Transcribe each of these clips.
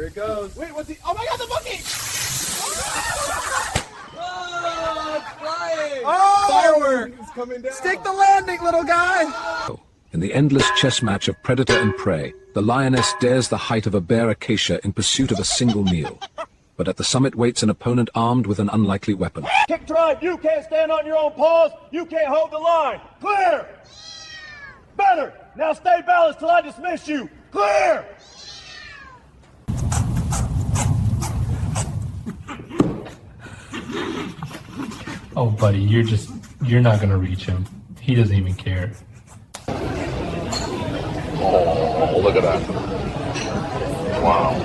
it goes. Wait, what's he? Oh my God, the monkey! Oh, it's flying! Oh! Fireworks coming down. Stick the landing, little guy! In the endless chess match of predator and prey, the lioness dares the height of a bare acacia in pursuit of a single meal. But at the summit waits an opponent armed with an unlikely weapon. Kick tribe, you can't stand on your own paws. You can't hold the line. Clear! Better! Now stay balanced till I dismiss you. Clear! Oh, buddy, you're not gonna reach him. He doesn't even care. Oh, look at that. Wow.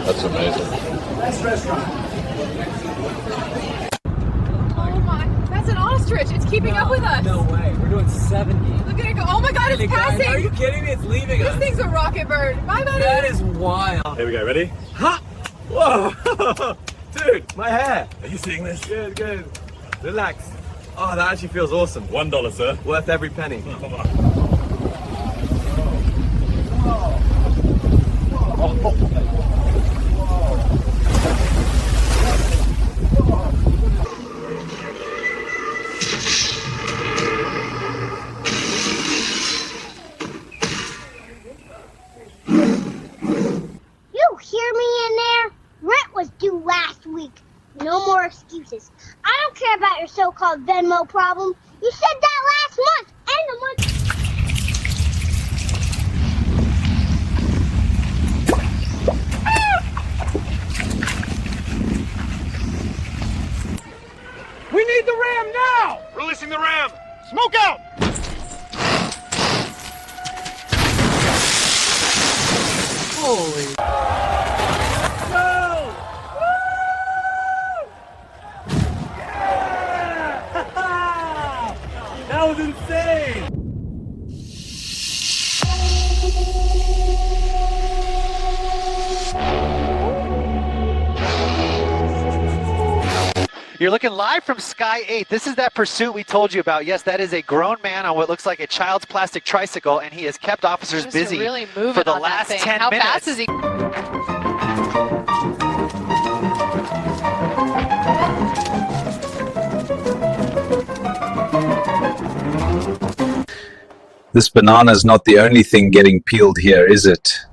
That's amazing. Oh my, that's an ostrich. It's keeping up with us. No way. We're doing 70. Look at it go. Oh my God, it's passing. Are you kidding me? It's leaving us. This thing's a rocket bird. Bye, buddy. That is wild. Here we go, ready? Ha! Whoa! Dude, my hair. Are you seeing this? Good, good. Relax. Oh, that actually feels awesome. $1, sir. Worth every penny. You hear me in there? Rent was due last week. No more excuses. I don't care about your so-called Venmo problem. You said that last month and the month. We need the ram now! Releasing the ram! Smoke out! Holy. Go! Woo! Yeah! That was insane! You're looking live from Sky 8. This is that pursuit we told you about. Yes, that is a grown man on what looks like a child's plastic tricycle, and he has kept officers busy really for the last 10 How minutes. fast is he? This banana is not the only thing getting peeled here, is it?